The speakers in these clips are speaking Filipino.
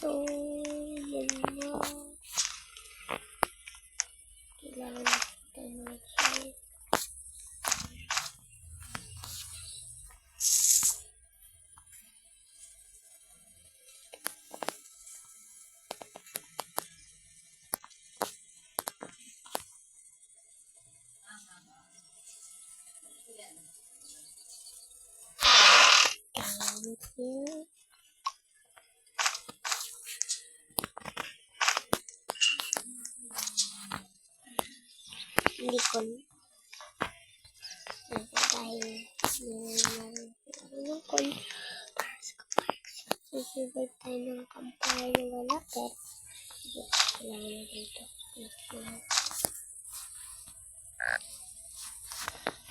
So, yan na. Kailangan natin mag-save. Thank you. Hindi ko dahil yung call sisibig tayo ng campfire na wala pero kailangan na dito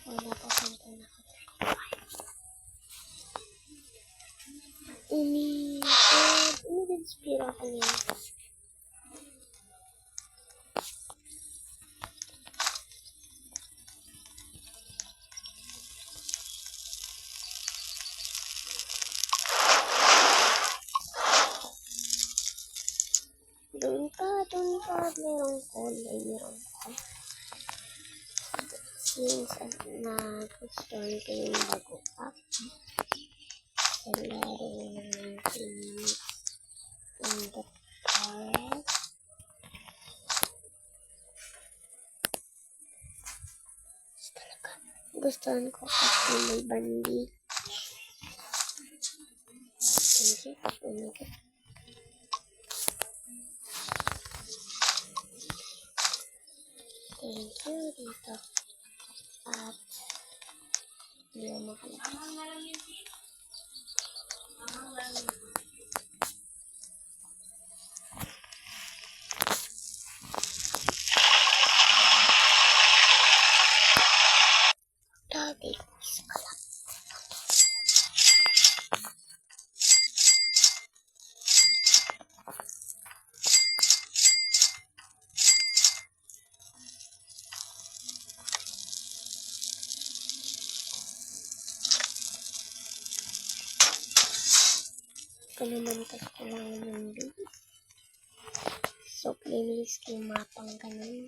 wala pa punta na ini-inspira ko niya. Doon ka, merong kulay, since nagustuhan ko yung bago up sa laro ng Phoenix in the Forest. Gustuhan ko kasi may bandage. Thank you dito. At hindi mo makalabas. Dati isa ka lang. Ito naman kasi kailangan ng base. So, please yung mapang ganun.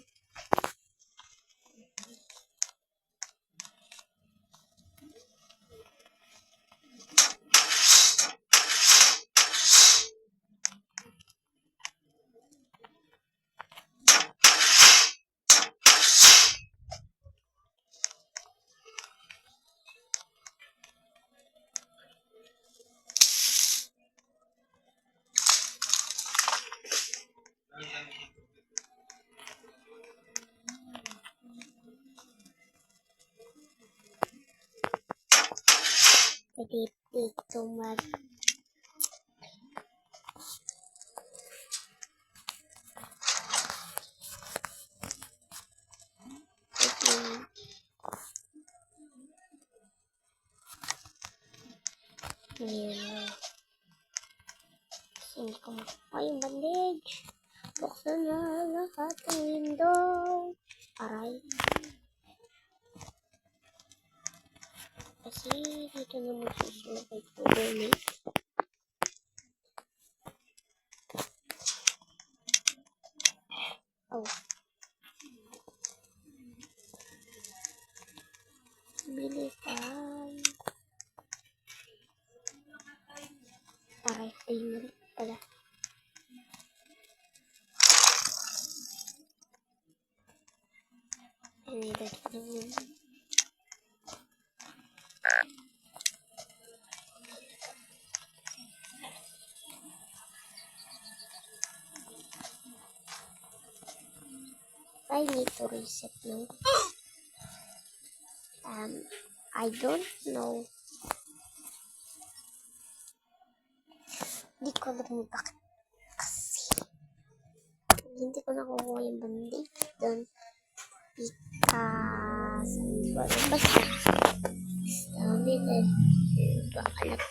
Pwede dito mag ayan. Sindi ko makuha yung bandage. Buksan na lahat ng window. Aray. Kasi dito na magsusunod ay tuloy. Oh. Bilisan. Aray, ayun pala. Ay, dito naman. isip ng I don't know. Hindi ko alam bakit kasi hindi ko nakukuha yung bandage doon because basta sabi na bakalat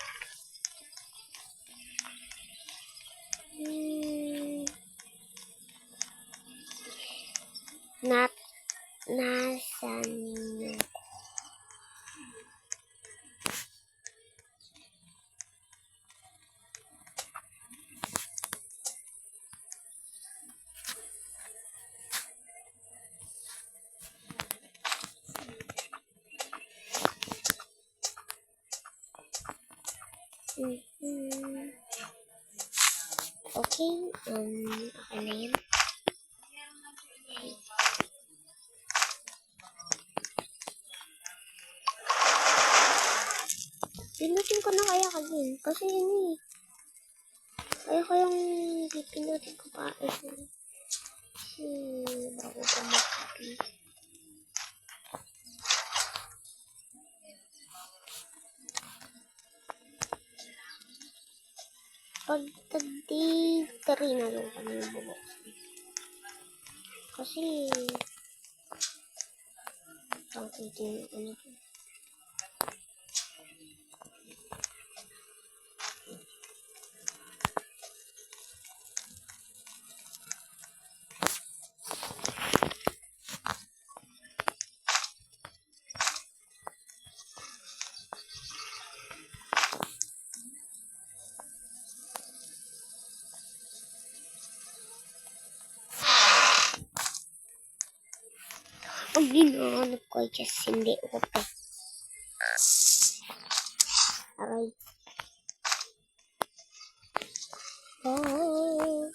nasan okay, okay na yun. Pinutin ko na kaya kasi yun eh. Kaya pinutin ko pa bago ko mag-copy. Pag tagdi 3 na lang kami yung bubuksan. Kasi pangkitin ano to. Ang hinahanap ko ay just hindi open. Aray. Oh.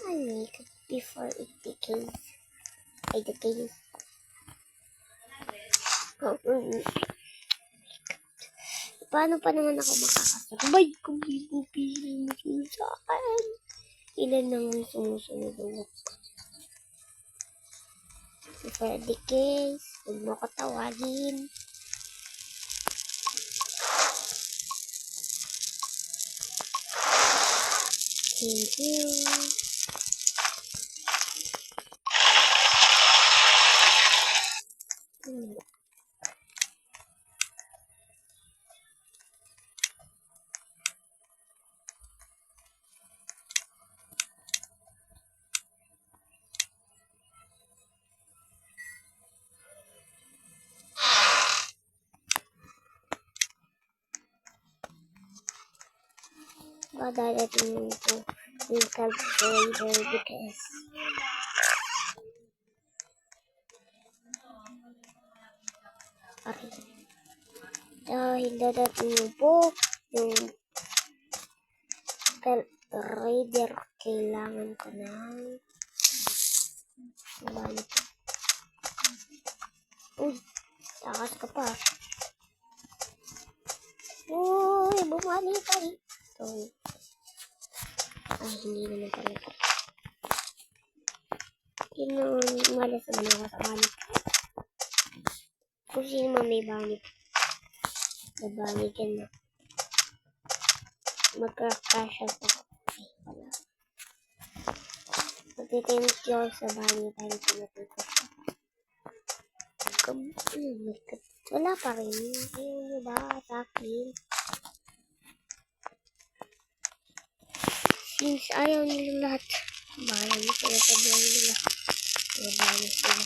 I make it before it decays. Ay, decays. Paano pa naman ako makakasabay kung bibupili mo sa akin? Ilan naman sumusunod ako. Before it decays, huwag mo ko tawagin. Thank you. Dadating ko yung calculator because okay. Dahil dadating po yung calculator, kailangan ko ng balik. Uy, takas ka pa. Uy, bumalik ka ito. Ay, hindi naman talaga. Malas naman ako sa banit. Kung sino man may banit, nabanikan na. Magka-crash out ako. Ay, wala. Magti-thank you sa banit dahil pinatay ko siya. Wala pa rin. Ayaw nyo ba sa akin? Since ayaw nila lahat, bahala nyo sila sa buhay nila. Bahala sila.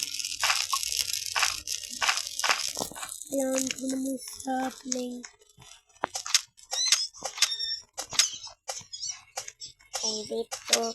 Alam ko naman sa play. Ay, dito.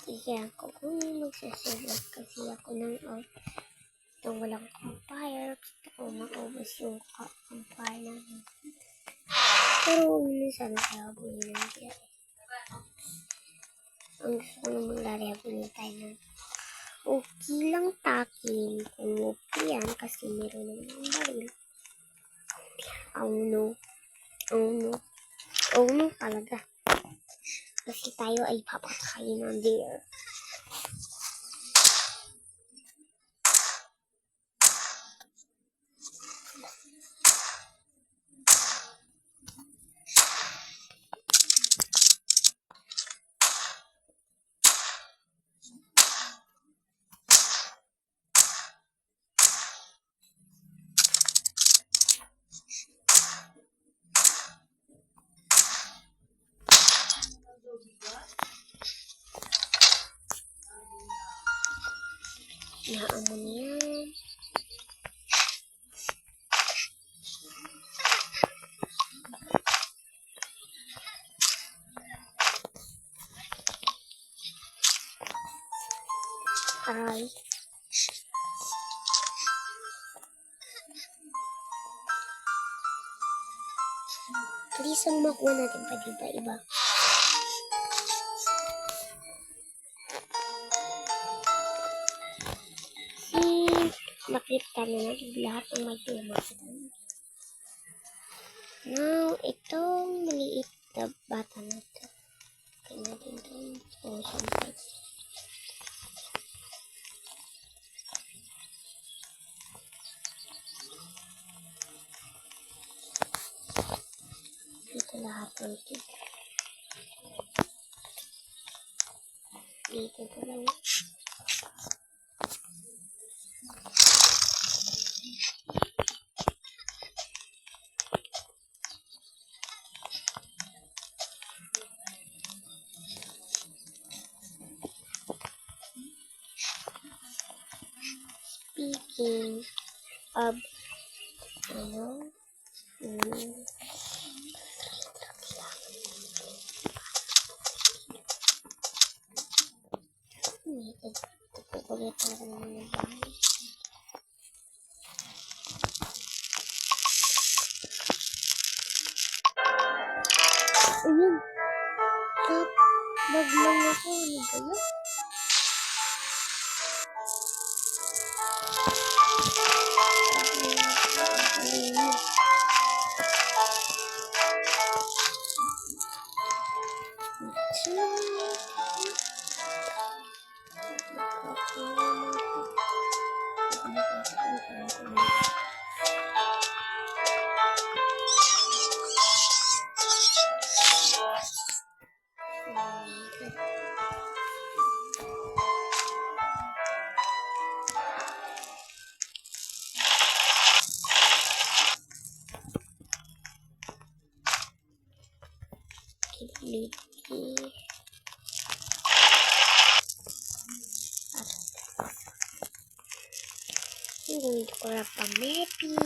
Iyan ko kung magsasalat kasi ako ng out. Itong walang campfire. Gusto ko maubos yung campfire namin. Pero minsan kaya buhin ng kaya. Ang gusto ko naman lalabunin tayo ng okay lang takin. Kung okay yan kasi meron naman ang baril. Oh no. Oh no. Oh no talaga. Kasi tayo ay papatayin ng deer. Ihaan mo niyan. Aray. Please ang makuha natin pa dito iba. Nakita na natin lahat ng may tema. Now, itong maliit na bata na ito. Kaya natin itong ocean fight. Dito lahat ng ito. Dito ito lang. Speaking of ano, tutukulit talaga naman yung bahay. Ayun. Bag lang ako. Ano ba yun? Hindi ko na pamepi.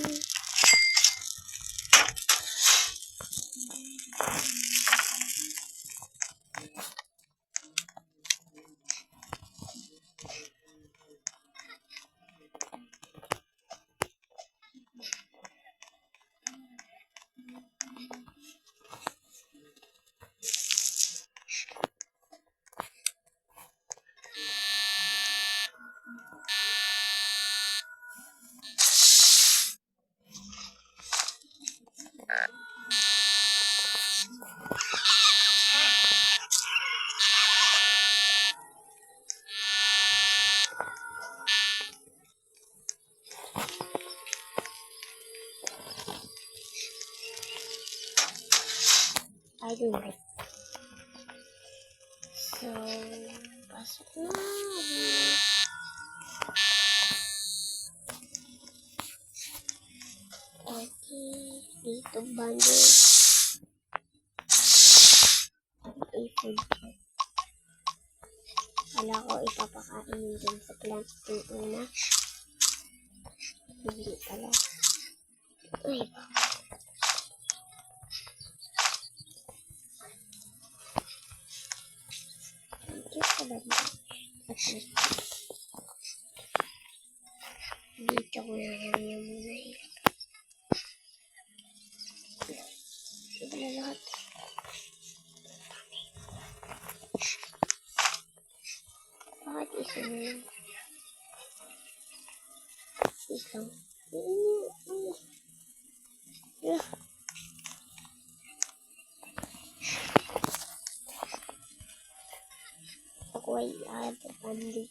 I do like. So, pasok na. Okay, dito bundle. Food. Kala ko ipapakain din sa plant yung una. Hindi pala. Ay, thank you for Dito ko na lang yung muna ilagay. Sige na lahat. Bakit isa na lang? Isang. Ako ay bandage.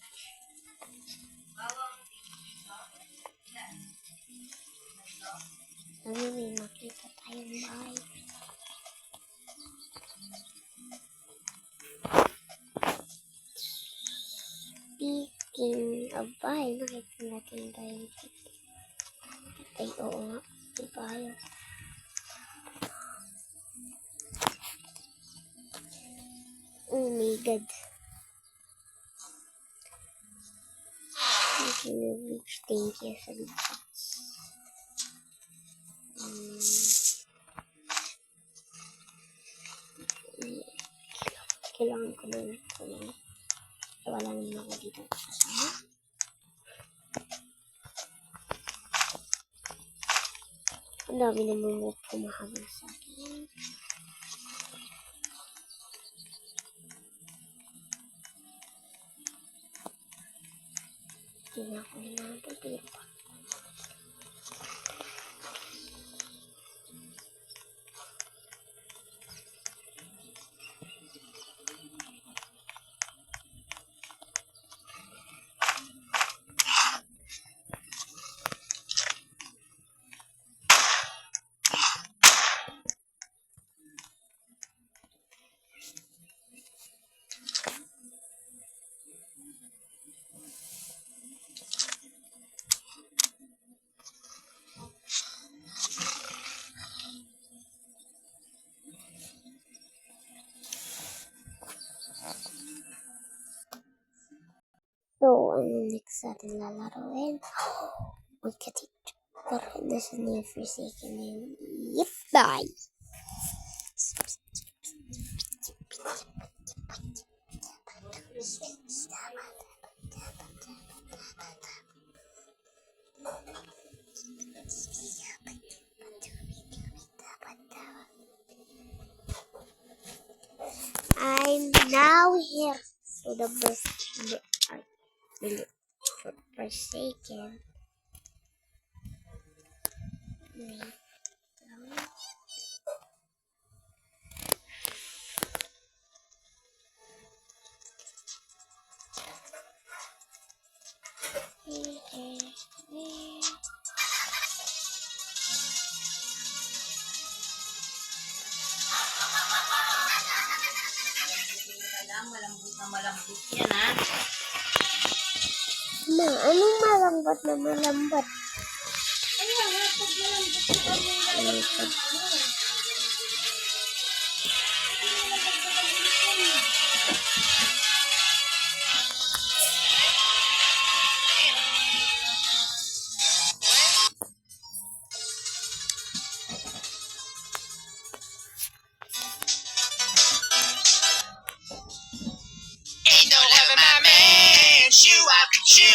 Sana may makita tayong bahay. Speaking of bahay, nakita natin tayo. Ay, oo nga. Di bahay. Oh my God. Thank you sa bits. Kailangan ko na ito lang. Wala naman ako dito kasama. Ang dami naman pumahabol sa akin. Hindi na ako nilapit. So, ano next natin lalaroin? Look at it. Pero nasa na yung Forsaken na yun. Yes, bye! I'm now here. So the best Forsaken. Malambot yan, ha? Ma, anong malambot na malambot? Ay, wala. Pag malambot, ain't no ever my man. Shoe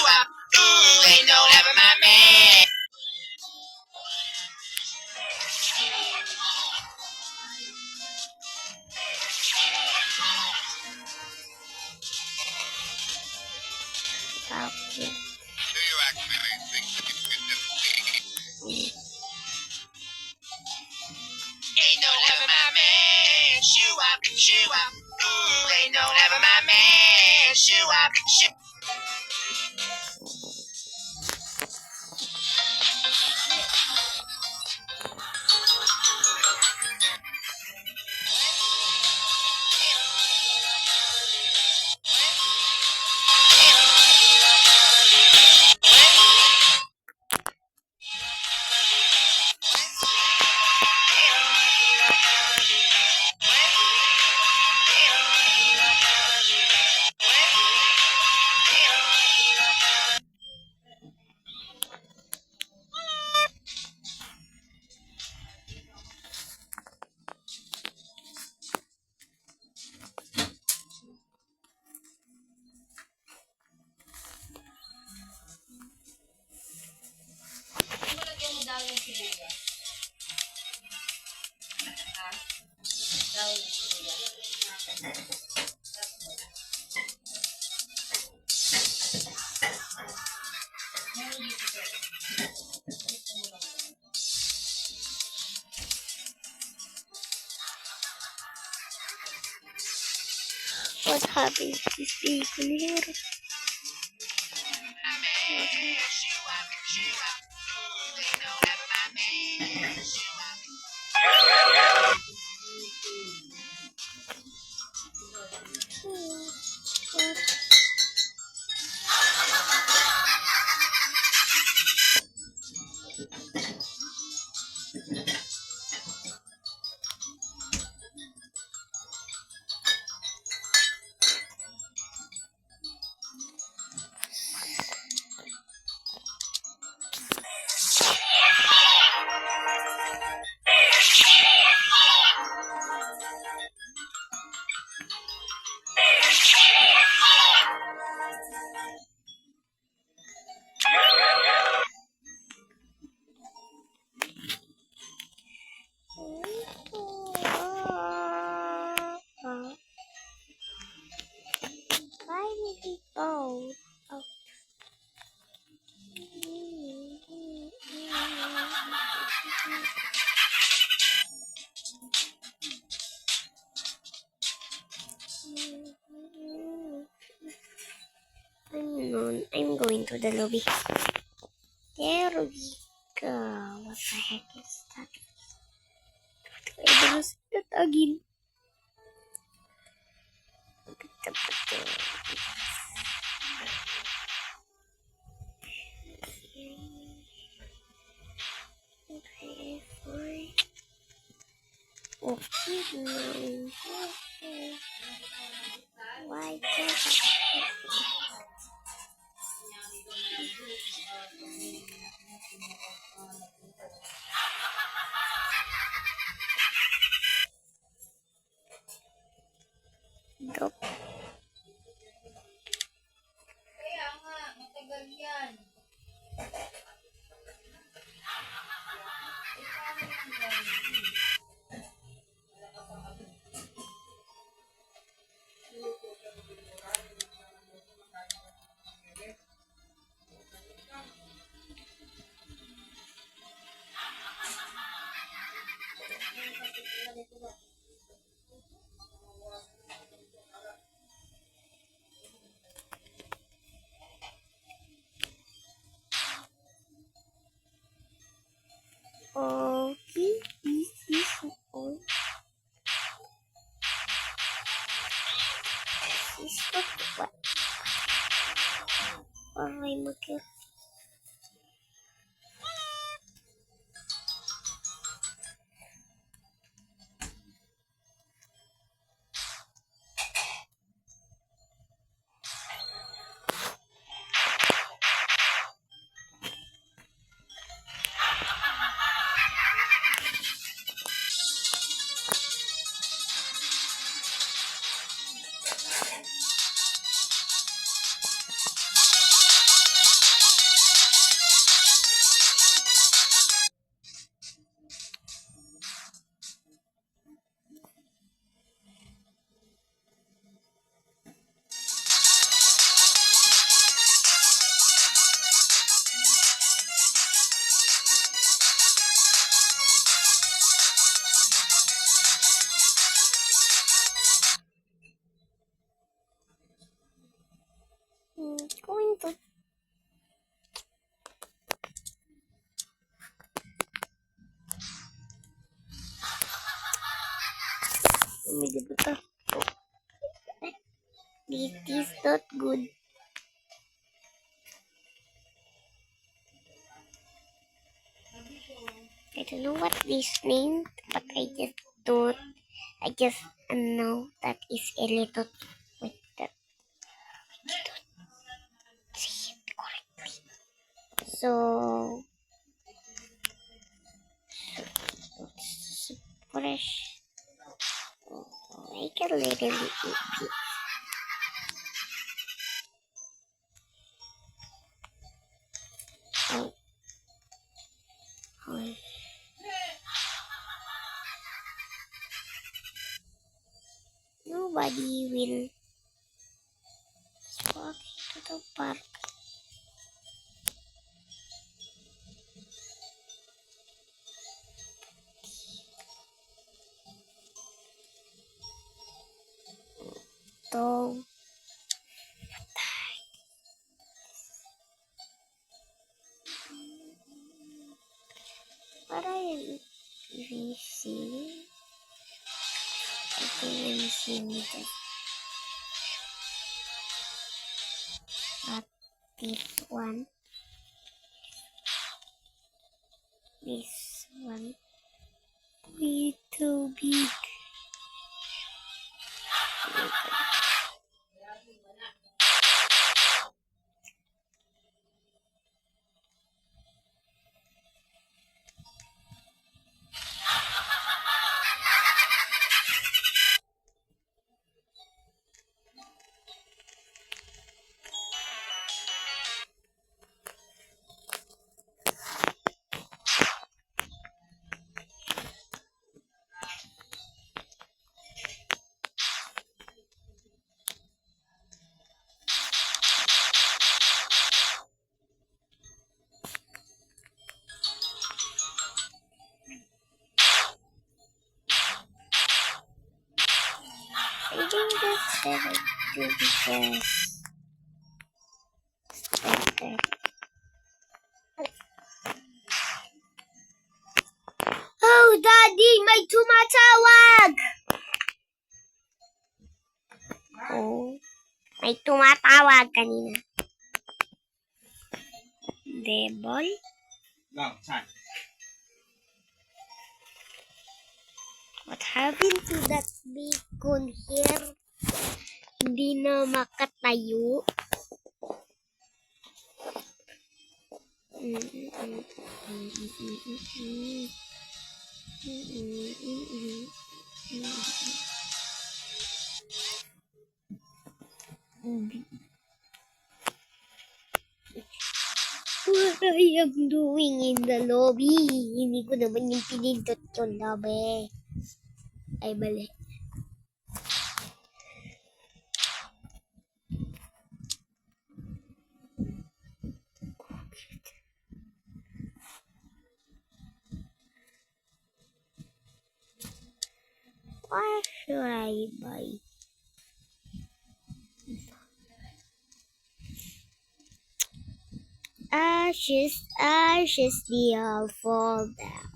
up. Ooh, ain't no ever my man. Okay. Do you actually think that you can defeat me? Ain't no ever my man. Shoe up. Ooh, ain't no ever my man. Shoe up. What happens to this vehicle here? Okay. Why did he go? Oh. I'm going to the lobby. There we go. What the heck is that? I lost that again. Okay, fine. Okay, no. Okay. Why can't I go? Kaya nga, matagal yan. Okay, this is all. This is what? Okay, okay. Going to This is not good. I don't know what this means, but I just know that is a little with that. I don't see it correctly. So fresh. I can literally eat it. Oh. Oh. Nobody will walk into the park. to. Para yung VC. Ito yung VC nito. But this one. This one. Way too big. I think that's better because better. Oh, Daddy! May tumatawag! Oh, may tumatawag kanina. Devil? Long time. What happened to that beacon here? Hindi na makatayo. What I am doing in the lobby? Hindi ko naman yung pinindot yung lobby. Ay, mali. What should I buy? Ashes, they all fall down.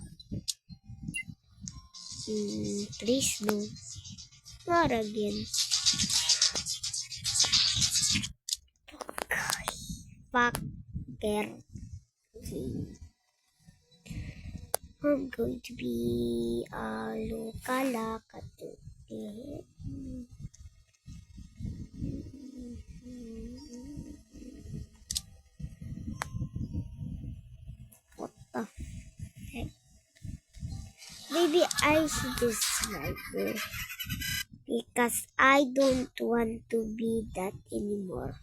Please no. Not again. Fucker. I'm going to be a lokalaka today. What the heck? Maybe I should just slide there. Because I don't want to be that anymore.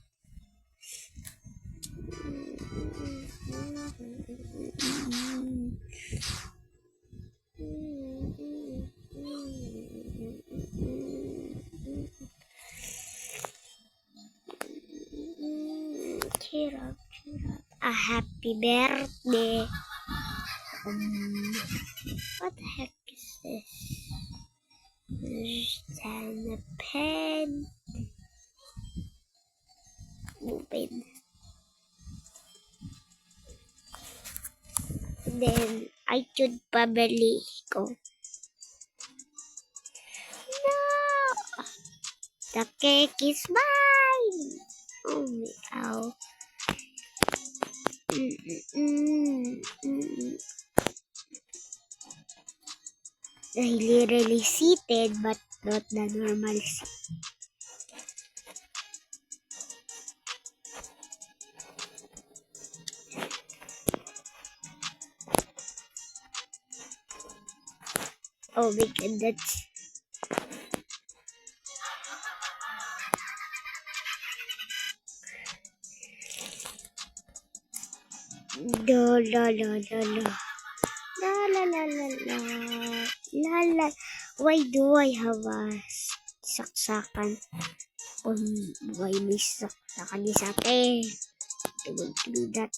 Cheer up. A happy birthday. What the heck is this? There's a pen. Open. Then I should probably go. No! The cake is mine! Oh, meow. I literally seated, but not the normal seat. Oh my god, that's... La la la la la. La la la la la. La la. Why do I have a saksakan? Why may saksakan ni sa atin? I want to be that.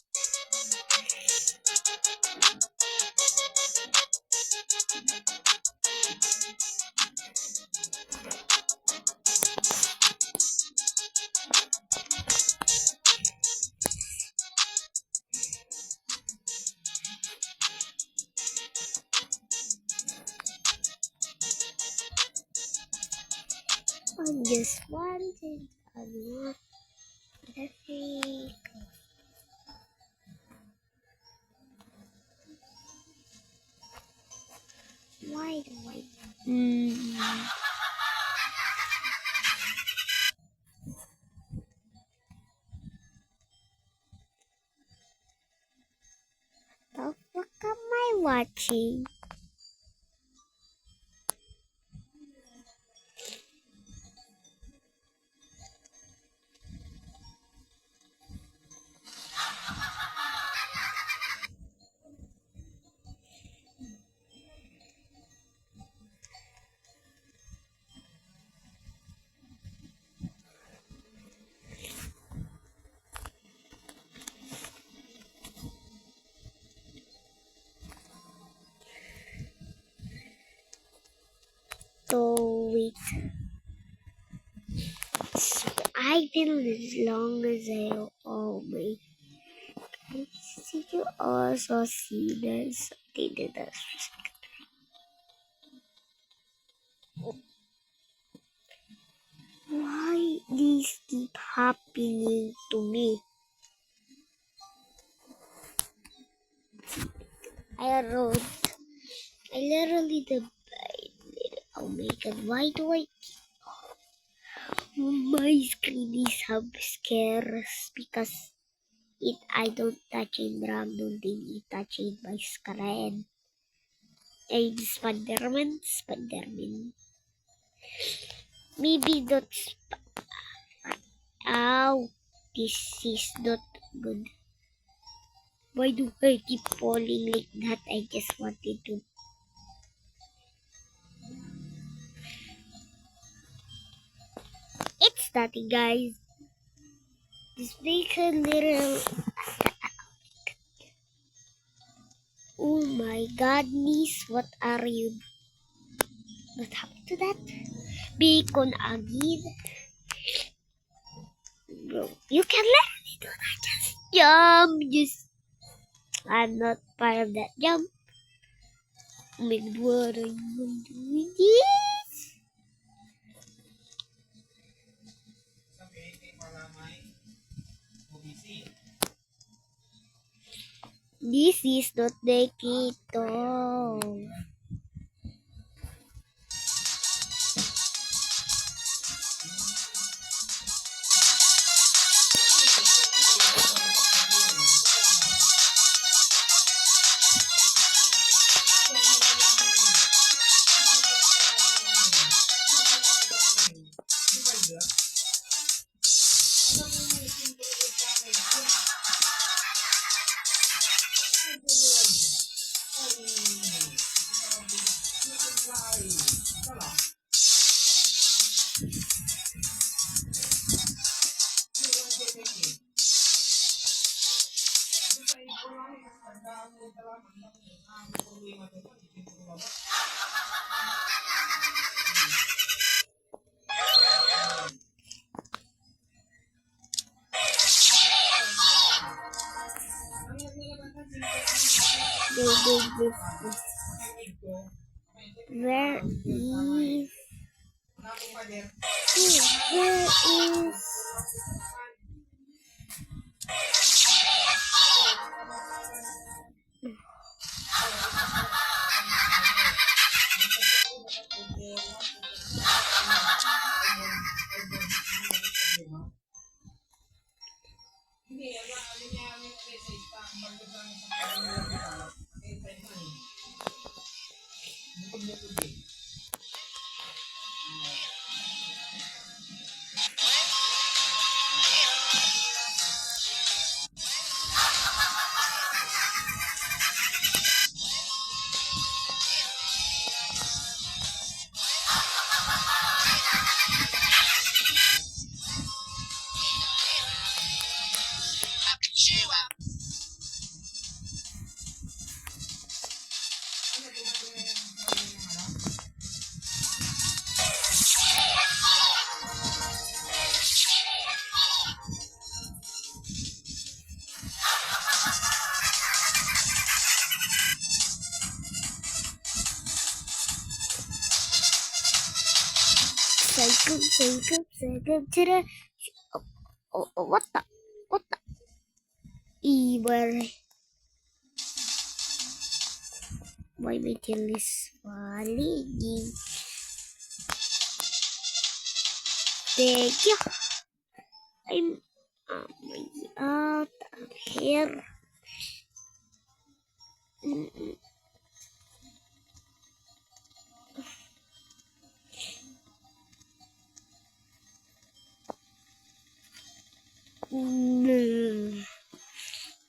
I just wanted a traffic. Why do I? The fuck am I watching? So wait. I've been as long as I oh my. Did you also see this? They did this. Why these keep happening to me? I literally oh my god, why do I my screen is scares because I don't touch it random thing it touching my screen. And Spiderman. Maybe that's ow. This is not good. Why do I keep falling like that? I just wanted to. It's nothing, guys. Just make a little. Oh my goodness, what are you? What happened to that? Bacon again? Bro, you can let me do that. Just jump. Just. I'm not part of that jump. Oh my god, what are you doing this? This is not the keto. Where is to the. Oh, what the? Where? Why my tail is falling? Thank you. I'm out of here.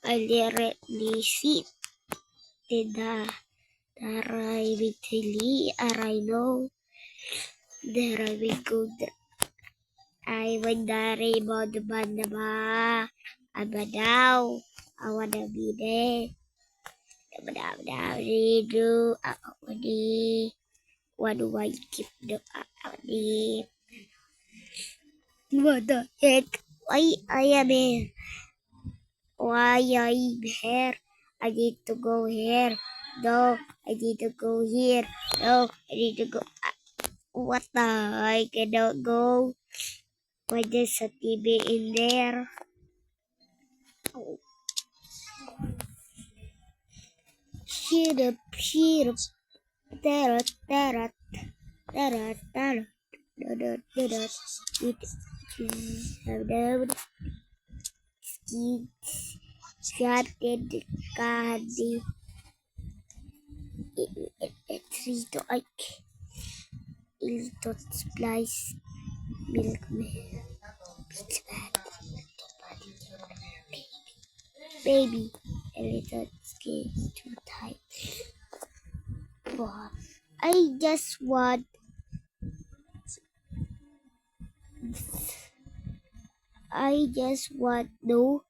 I directly see the directly I know there I will go. I would dari mo naman na ba? Abadaw. I wanna be there. Abadaw. Redo. Ako ni. What do I keep the ni? What the heck? Why I am here? Why I'm here? I need to go here. No, I need to go here. No, I need to go. What the? I cannot go. Why there's a TV in there? Oh. Shut up. Tarot. Started candy. It's like Ilto splice milk baby a little skin too tight. But I just want know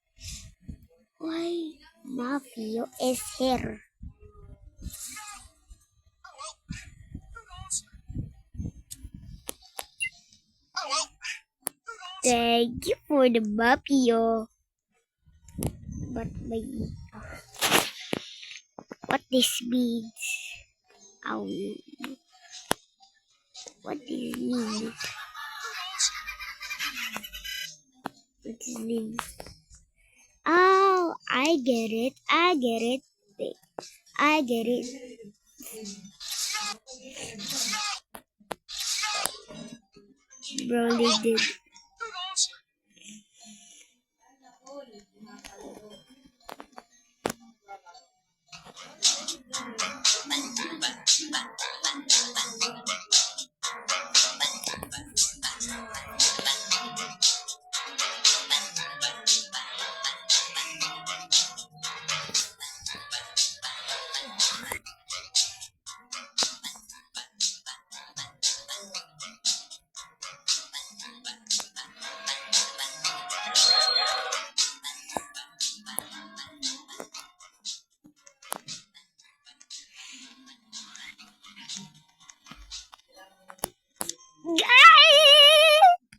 why Mafio is here. Thank you for the Mafio. But what this means? What this means? Oh, I get it. Wait, I get it. Broly did.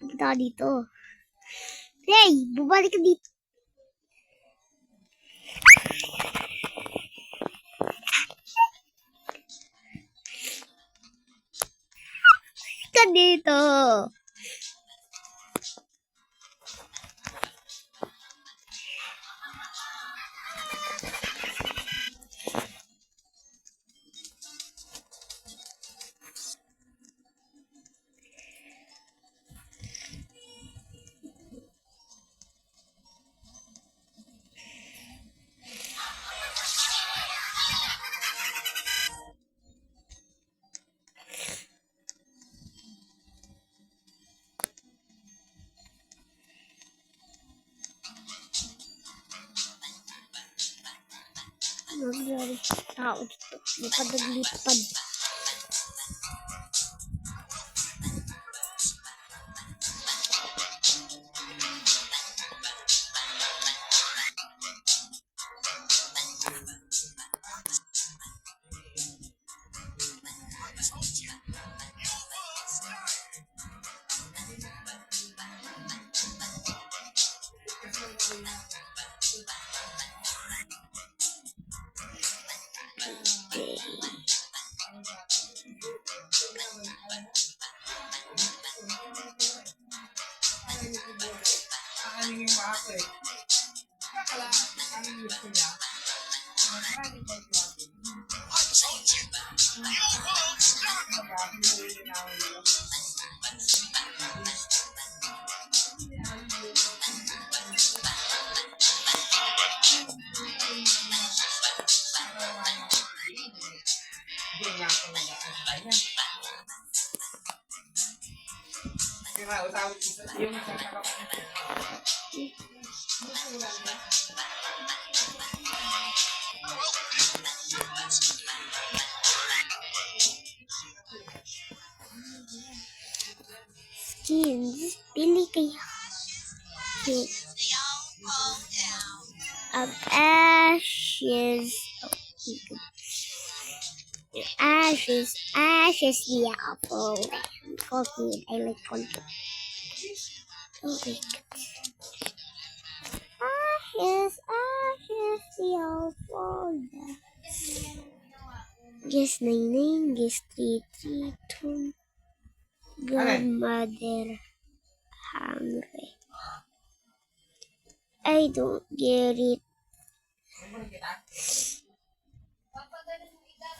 Punta dito. Hey, bumalik ka dito. Ka dito. Maglari tao dito. Lipad. Skins. Pili kayo. Ashes. Ashes, the apple. Coffee. I like coffee. Oh my god. Ashes, the apple. Guess 99, guess 332. Grandmother hungry. I don't get it.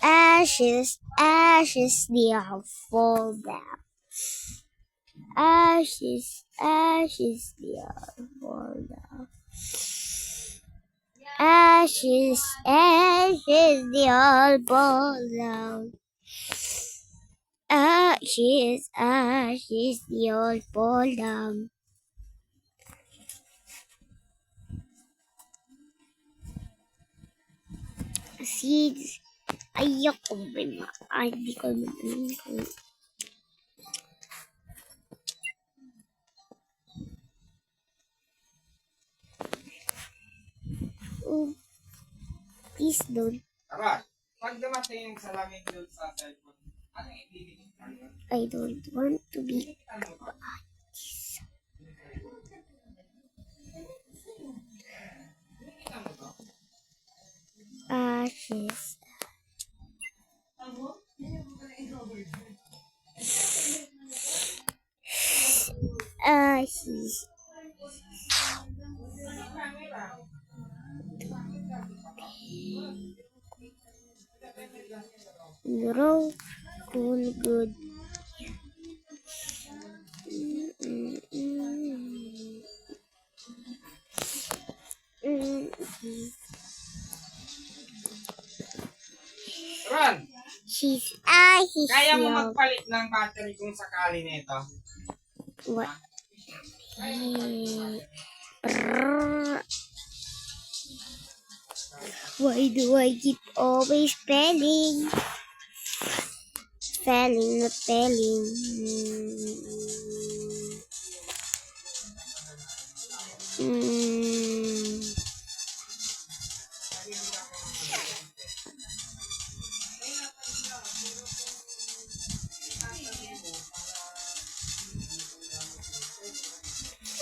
Ashes, they all fall down. Ashes, they all fall down. Ashes, they all fall down. Ashes, they all fall down. Seeds. Ayoko ba? Hindi ko naman. Oh, please don't. Tara, pag dumating sa lamig doon sa cellphone, anong ibibigay? I don't want to be. Ashes. Ashes. Grow cool good. Ron, She's kaya mo young. magpalit ng battery kung sakali nito? What? Brrr. Why do I keep always failing? Failing, not failing.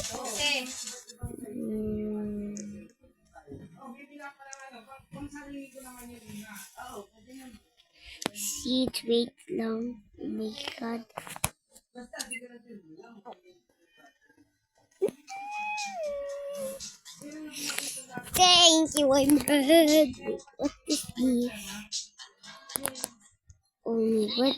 Okay. Seeds, wait lang. Oh my god. Thank you, I'm red. What is this? Oh my god.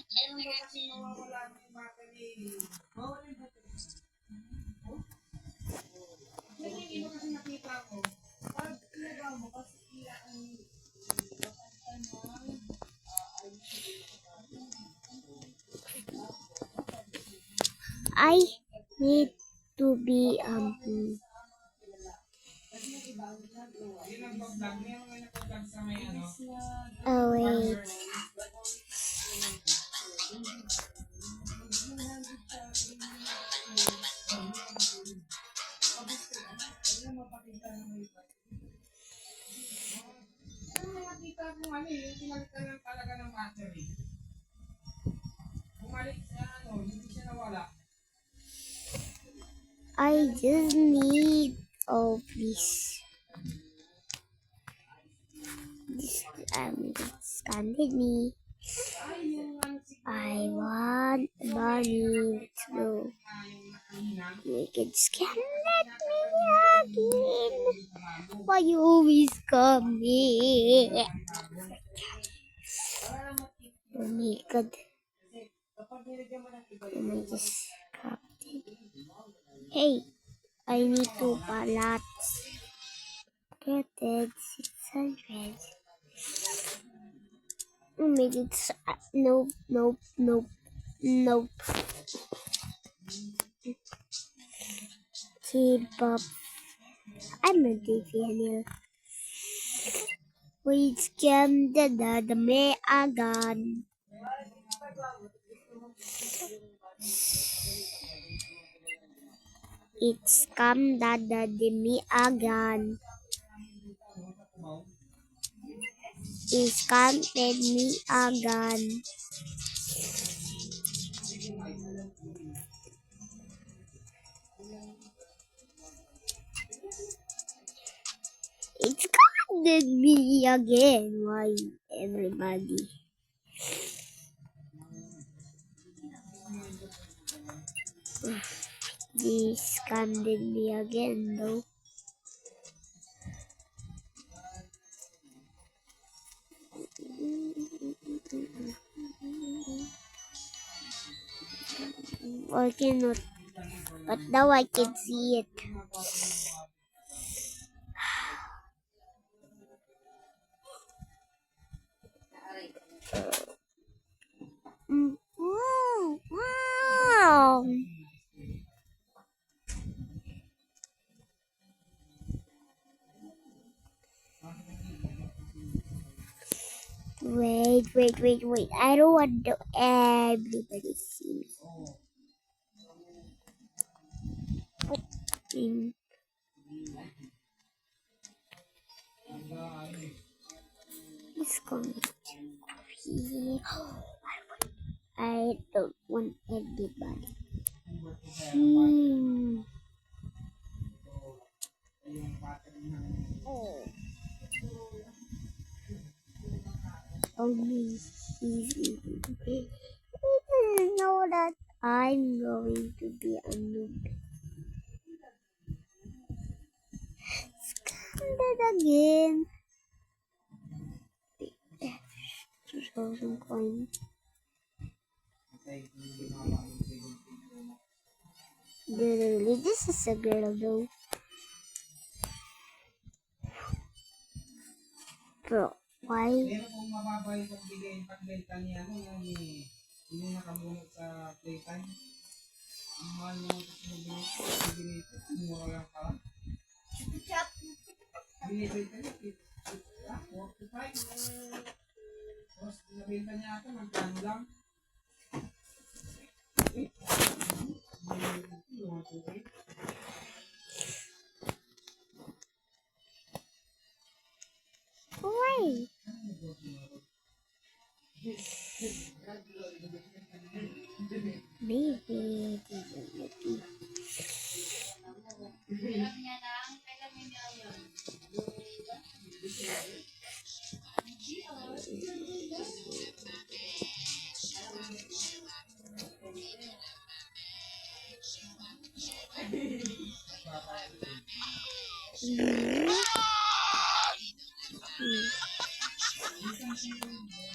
I need to be oh wait. Nakita ko yung pinalitan lang talaga ng battery. Bumalik siya, hindi siya nawala. I just need please. This scanned me. I want money to make it can let me again. Why you always come me? Oh my god. Let me just craft it. Hey, I need 2 pallets. Created 600. Oh my god, nope. K-pop. I'm a Daniel. Wait, scam the may agan. It's scam the me agan. It's scam me agan. It's scammed me again. Why everybody? They scammed me again though. I cannot, but now I can see it. Wow. Wait. I don't want to everybody see me. It's coming. I don't want everybody. Only easy. He doesn't know that I'm going to be a noob. Scammed again. 2,000 coins. Literally, this is a girl though. Bro, why? Pero kung mababa yung pagbenta niya, yung nakabunot sa playtime, ang mahal naman ito binito, mura lang pala. Binibenta niya, 45. Tapos nabenta niya ito, magkano lang. Why? Baby.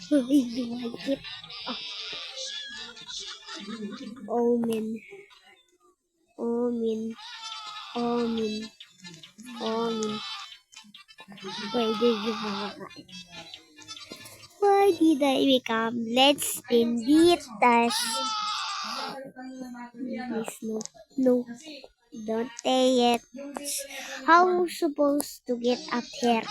I like it. Omen. Why did I become? Let's spin the test. Please, no. Don't take it. How supposed to get up here?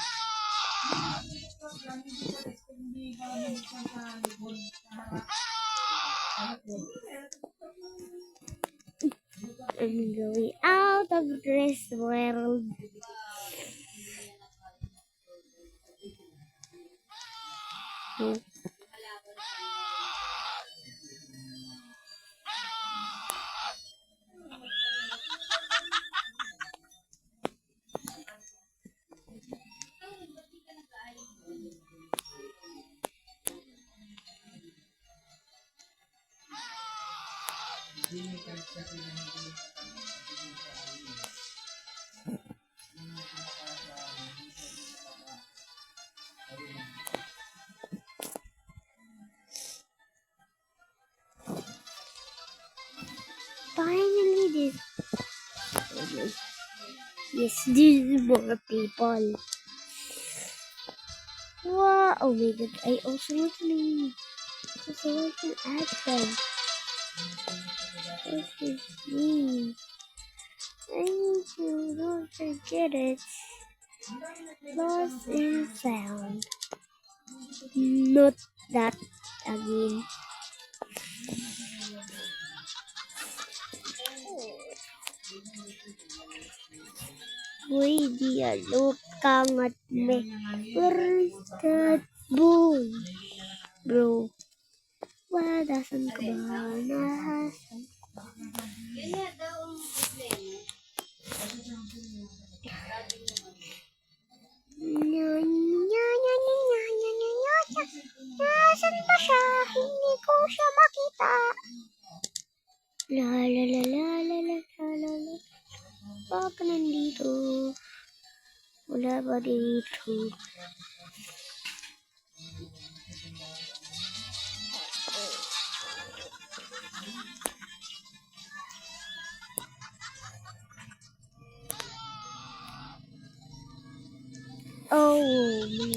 I'm going out of this world. No. limited kasi na hindi nakakalimutan. Yung pinaka sa minsan yung Finally, this. Yes, this is more people. Wow! Oh my god, I also want to leave. So I can add them. This is me. Thank you, don't forget it. Lost and found. Not that again. Uy, dialog kangat me. Where's that boy? Bro, wadasan ka ba? Nahasan. Kaya daw ang problema. Nasaan ba siya? Hindi ko siya makita. La la la la la la la la la. Baka nandito. Wala ba dito? Oh, my.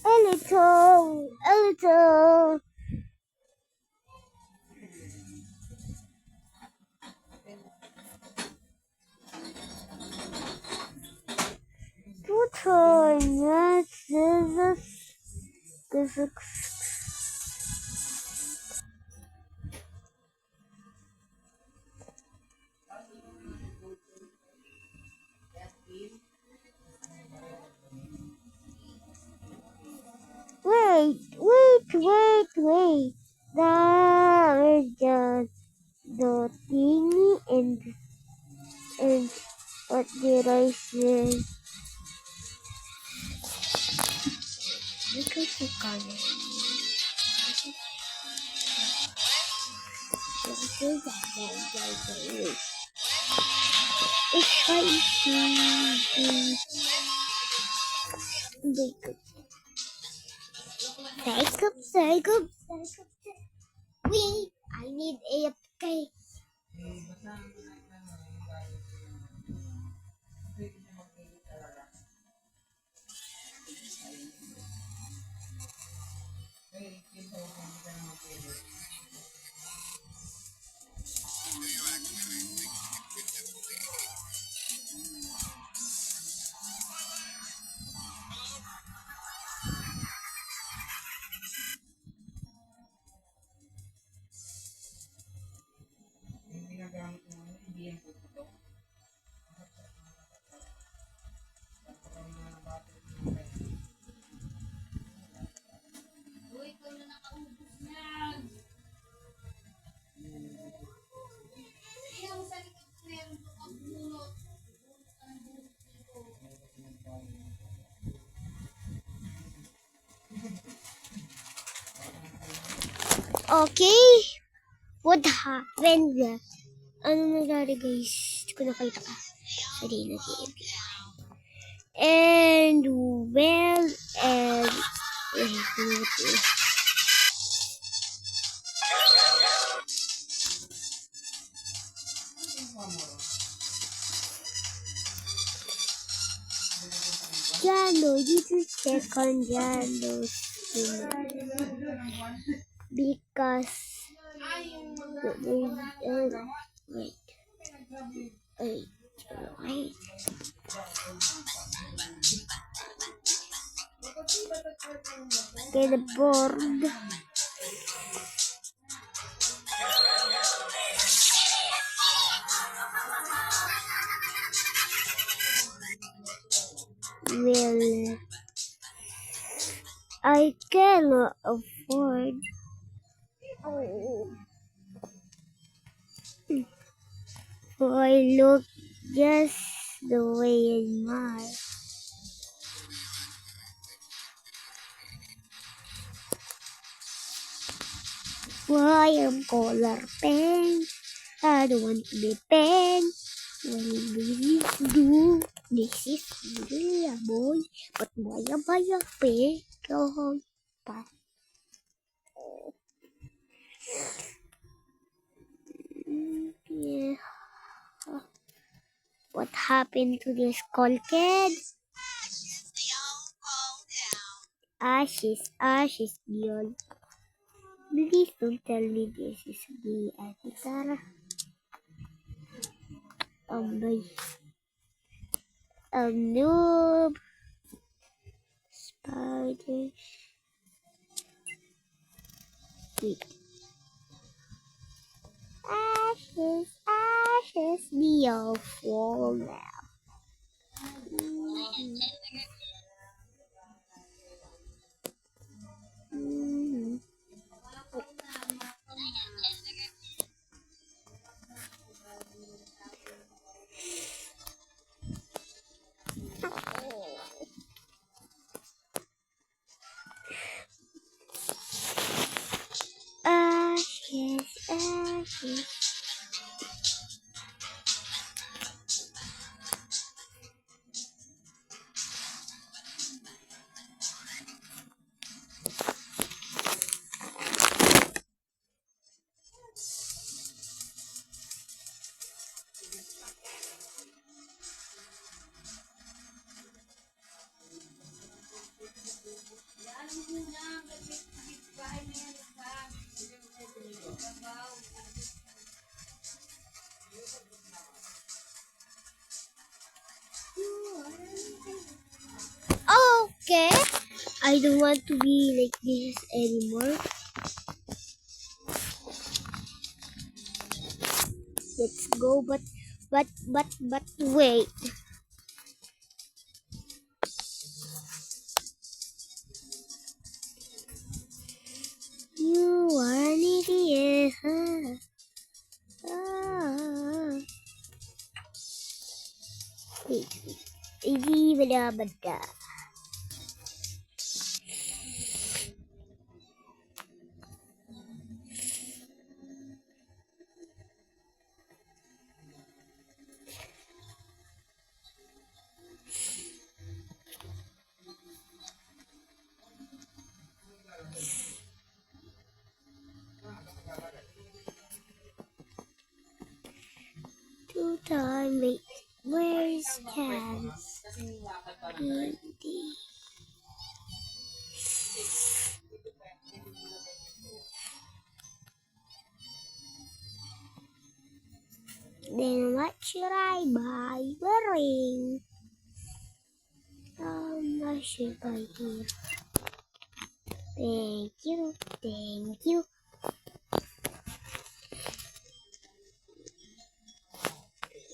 A little, a little. Two times, this is wait. That is just the thingy and what did I say? Look at the color. It's spicy. Psych up. Wait, I need AFK. yung ginagamit mo, hindi yan puputok. Uy, ikaw na nakaubos niyan. Hindi ang sa likod ko meron ko ang bunot. Ang bunot dito. Okay. What happened? Ano nangyari guys? Hindi ko nakita ka. Sorry, nag-AFK. And well, and Jalo, you need to check on Jalo's because wait. Get bored. Well, I cannot afford. So I look just the way in Mars. Why am color pink? I don't want to be pink. What is do? This is really a boy, but why am I a pink? Oh, yeah. What happened to the skull kid? Ashes, ashes, beyond. Please don't tell me this is the editor. My noob. Spiders. Wait. Ashes, ashes, they all fall now. Mm. Ashes, ashes. Okay. I don't want to be like this anymore. Let's go, but wait. You are an idiot. Ah. Wait. Hindi bada. 2 times 8. Where's chance? Hindi. Then what should I buy? The ring. I should buy here. Thank you. Thank you.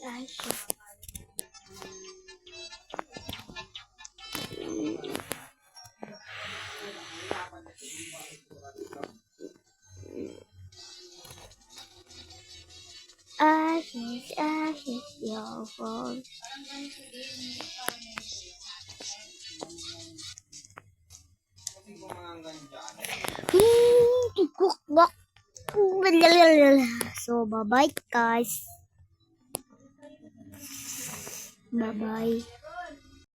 I should. Ashes, ashes, your fault. So, bye-bye, guys. Bye-bye.